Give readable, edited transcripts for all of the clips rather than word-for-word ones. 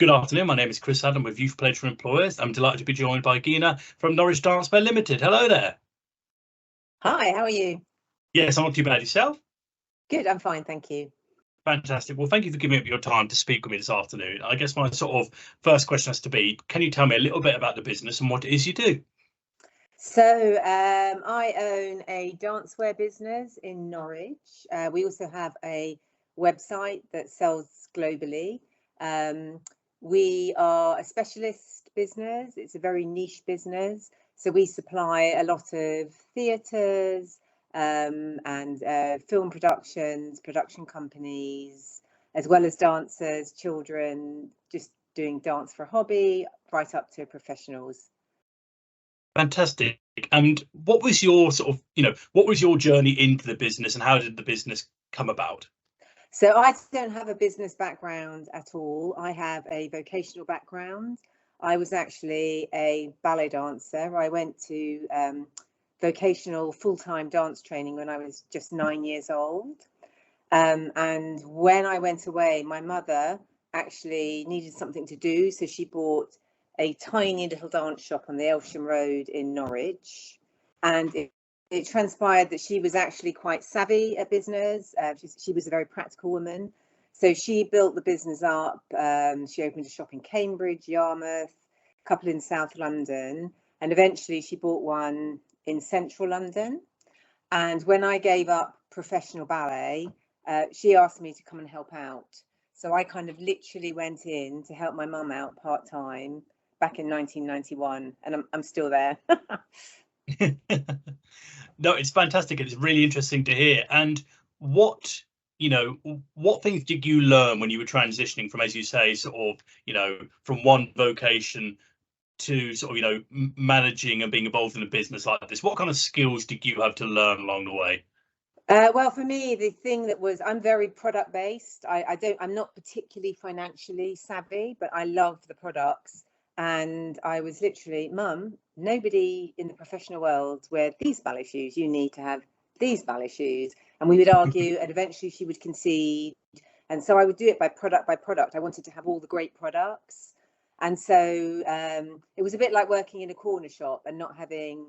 Good afternoon. My name is Chris Adam with Youth Pledge for Employers. I'm delighted to be joined by Gina from Norwich Dancewear Limited. Hello there. Hi, how are you? Yes, I'm not too bad. Yourself? Good, I'm fine, thank you. Fantastic. Well, thank you for giving up your time to speak with me this afternoon. I guess my sort of first question has to be, can you tell me a little bit about the business and what it is you do? So I own a dancewear business in Norwich. We also have a website that sells globally. We are a specialist business. It's a very niche business. So we supply a lot of theatres and film productions, production companies, as well as dancers, children, just doing dance for a hobby, right up to professionals. Fantastic. And what was your sort of, what was your journey into the business and how did the business come about? So I don't have a business background at all. I have a vocational background. I was actually a ballet dancer. I went to vocational full-time dance training when I was just 9 years old. And when I went away, my mother actually needed something to do. So she bought a tiny little dance shop on the Elsham Road in Norwich. And it transpired that she was actually quite savvy at business. She was a very practical woman. So she built the business up. She opened a shop in Cambridge, Yarmouth, a couple in South London, and eventually she bought one in central London. And when I gave up professional ballet, she asked me to come and help out. So I kind of literally went in to help my mum out part-time back in 1991, and I'm still there. No, it's fantastic. It's really interesting to hear. And what things did you learn when you were transitioning from, as you say, sort of, from one vocation to sort of, managing and being involved in a business like this? What kind of skills did you have to learn along the way? Well, for me, the thing that was, I'm very product based. I'm not particularly financially savvy, but I love the products. And I was literally, Mum, nobody in the professional world wear these ballet shoes. You need to have these ballet shoes. And we would argue, and eventually she would concede. And so I would do it by product by product. I wanted to have all the great products. And so it was a bit like working in a corner shop and not having,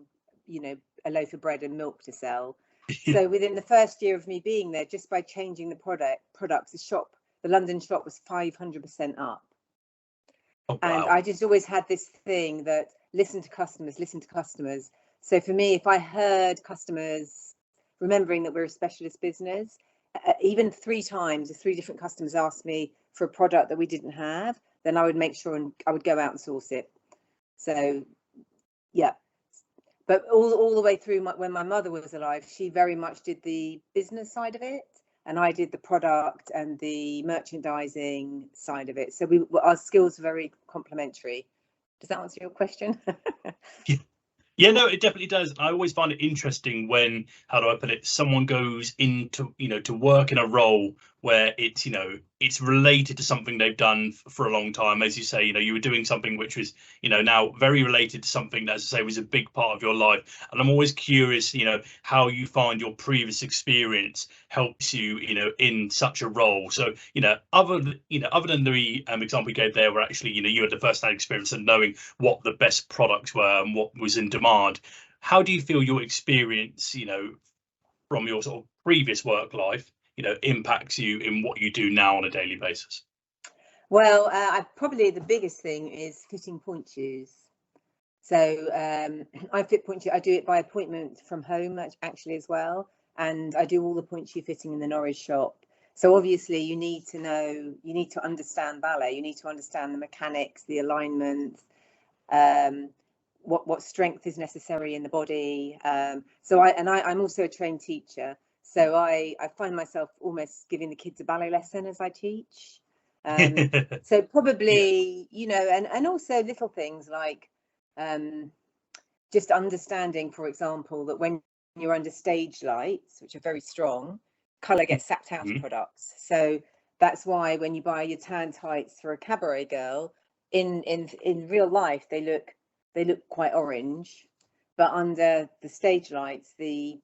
a loaf of bread and milk to sell. So within the first year of me being there, just by changing the products, the London shop was 500% up. Oh, wow. And I just always had this thing that listen to customers. So for me, if I heard customers, remembering that we're a specialist business, even 3 times, if 3 different customers asked me for a product that we didn't have, then I would make sure and I would go out and source it. So, yeah. But all the way through, when my mother was alive, she very much did the business side of it, and I did the product and the merchandising side of it. So our skills are very complementary. Does that answer your question? Yeah, no, it definitely does. I always find it interesting when, how do I put it, someone goes into, to work in a role where it's, it's related to something they've done for a long time. As you say, you were doing something which was, now very related to something that, as I say, was a big part of your life. And I'm always curious, how you find your previous experience helps you, in such a role. So, other than the example you gave there, where actually, you had the first-hand experience and knowing what the best products were and what was in demand, how do you feel your experience, from your sort of previous work life, impacts you in what you do now on a daily basis? Well, probably the biggest thing is fitting point shoes. So I fit point shoe. I do it by appointment from home actually as well, and I do all the point shoe fitting in the Norwich shop. So obviously you need to understand ballet. You need to understand the mechanics, the alignment, what strength is necessary in the body. So I'm also a trained teacher. So I find myself almost giving the kids a ballet lesson as I teach. So probably, and also little things like just understanding, for example, that when you're under stage lights, which are very strong, colour gets sapped out of products. So that's why when you buy your tan tights for a cabaret girl, in real life they look quite orange, but under the stage lights the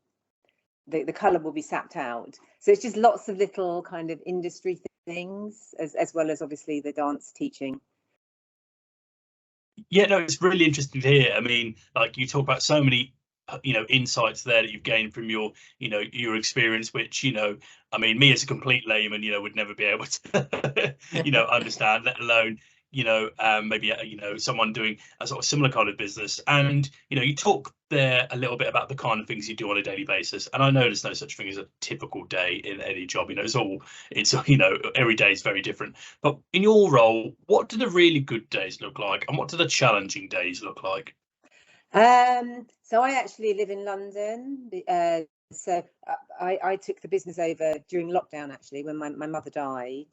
colour will be sapped out. So it's just lots of little kind of industry things, as well as obviously the dance teaching. Yeah, no, it's really interesting to hear. I mean, like you talk about so many, insights there that you've gained from your, your experience, which, I mean, me as a complete layman, would never be able to, understand, let alone, maybe, someone doing a sort of similar kind of business. And, you talk there a little bit about the kind of things you do on a daily basis. And I know there's no such thing as a typical day in any job. Every day is very different. But in your role, what do the really good days look like, and what do the challenging days look like? So I actually live in London. So I took the business over during lockdown, actually, when my mother died.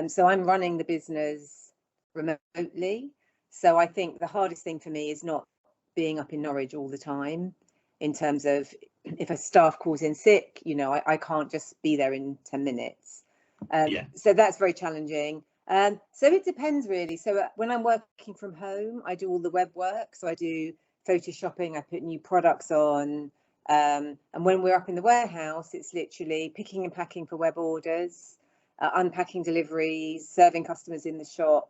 So I'm running the business remotely. So I think the hardest thing for me is not being up in Norwich all the time, in terms of if a staff calls in sick, I can't just be there in 10 minutes. Yeah. So that's very challenging. So it depends really. So when I'm working from home, I do all the web work. So I do photoshopping, I put new products on. And when we're up in the warehouse, it's literally picking and packing for web orders, unpacking deliveries, serving customers in the shop,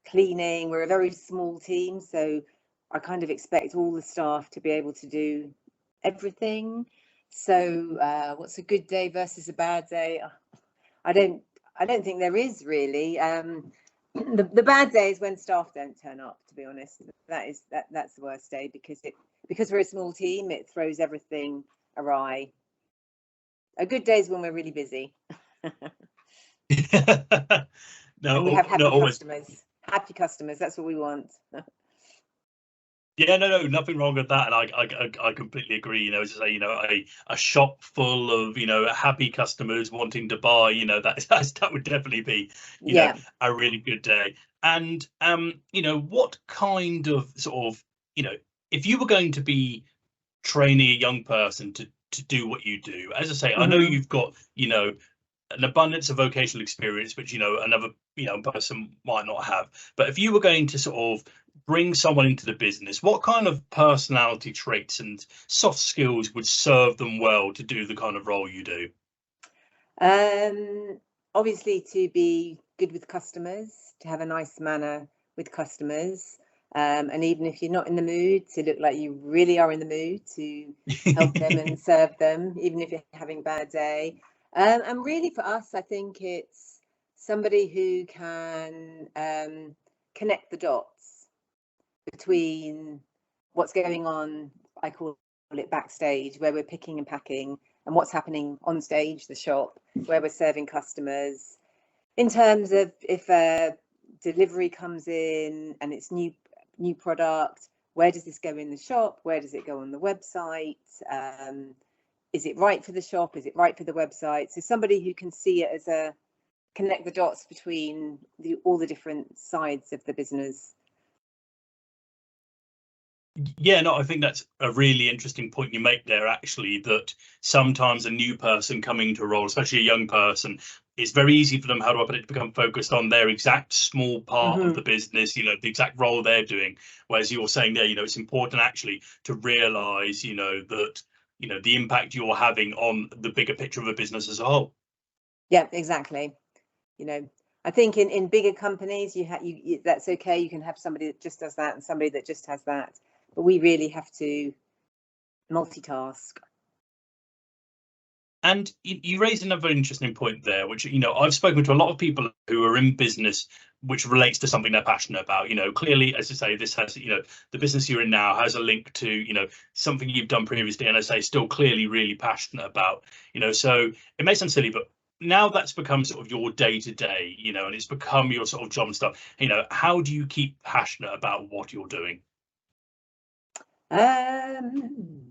cleaning. We're a very small team, so I kind of expect all the staff to be able to do everything. So what's a good day versus a bad day? I don't I don't think there is really. The bad day is when staff don't turn up, to be honest. That's the worst day, because we're a small team, it throws everything awry. A good day is when we're really busy. And we No, have no, happy always. customers. Happy customers, that's what we want. Yeah, no, nothing wrong with that, and I completely agree. As I say, a shop full of happy customers wanting to buy, that would definitely be, Yeah. a really good day. And what kind of sort of, if you were going to be training a young person to do what you do, as I say, I know Hmm. you've got, an abundance of vocational experience, which another person might not have. But if you were going to sort of bring someone into the business, what kind of personality traits and soft skills would serve them well to do the kind of role you do? Um, Obviously, to be good with customers, to have a nice manner with customers, and even if you're not in the mood, to look like you really are in the mood to help them and serve them, even if you're having a bad day. And really, for us, I think it's somebody who can connect the dots between what's going on. I call it backstage, where we're picking and packing, and what's happening on stage, the shop, where we're serving customers. In terms of if a delivery comes in and it's new product, where does this go in the shop? Where does it go on the website? Is it right for the shop? Is it right for the website? So somebody who can see it as a connect the dots between all the different sides of the business. Yeah, no, I think that's a really interesting point you make there, actually, that sometimes a new person coming to a role, especially a young person, it's very easy for them, how do I put it, to become focused on their exact small part of Mm-hmm. the business, the exact role they're doing. Whereas you're saying there, it's important actually to realize, that, the impact you're having on the bigger picture of a business as a whole. Yeah, exactly. I think in bigger companies, that's okay. You can have somebody that just does that and somebody that just has that. But we really have to multitask. And you raised another interesting point there, which, I've spoken to a lot of people who are in business, which relates to something they're passionate about. Clearly, as I say, this has, the business you're in now has a link to, something you've done previously, and as I say, still clearly really passionate about, so it may sound silly, but now that's become sort of your day to day, and it's become your sort of job and stuff. How do you keep passionate about what you're doing? Um,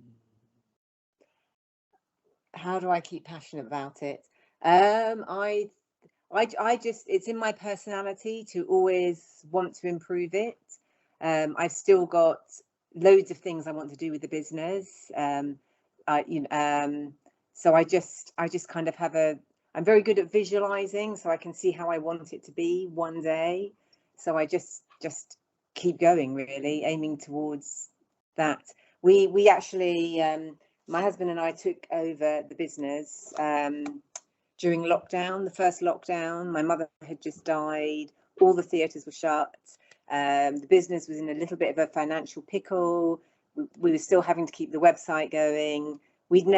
how do I keep passionate about it? I just, it's in my personality to always want to improve it. I've still got loads of things I want to do with the business. I, you know, so I just kind of I'm very good at visualizing, so I can see how I want it to be one day. So I just keep going, really, aiming towards that. We actually, my husband and I took over the business during lockdown, the first lockdown. My mother had just died, all the theatres were shut. The business was in a little bit of a financial pickle. We were still having to keep the website going. We didn't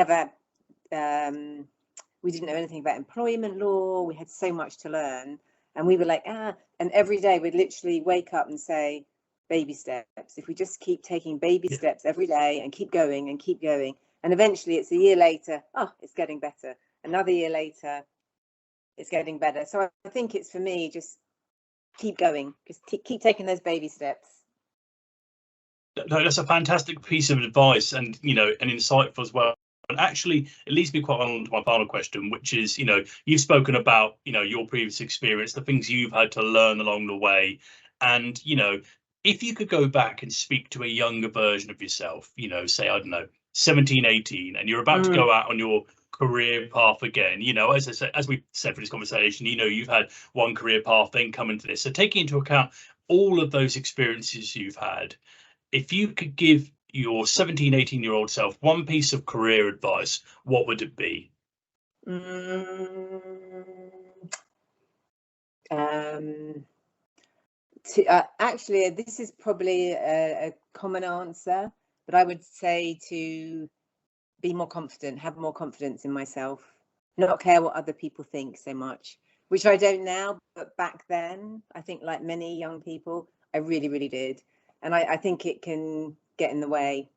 know anything about employment law. We had so much to learn, and we were like, and every day we'd literally wake up and say, baby steps. If we just keep taking baby steps every day and keep going, and eventually it's a year later, it's getting better. Another year later, it's getting better. So I think it's, for me, just keep going, just keep taking those baby steps. No, that's a fantastic piece of advice, and and insightful as well. And actually, it leads me quite on to my final question, which is, you've spoken about, your previous experience, the things you've had to learn along the way. And, if you could go back and speak to a younger version of yourself, say, I don't know, 17, 18, and you're about to go out on your career path again, as I said, as we said for this conversation, you've had one career path, then come into this. So taking into account all of those experiences you've had, if you could give your 17, 18-year-old self one piece of career advice, what would it be? Actually, this is probably a common answer, but I would say to be more confident, have more confidence in myself, not care what other people think so much, which I don't now, but back then, I think, like many young people, I really, really did. And I think it can get in the way.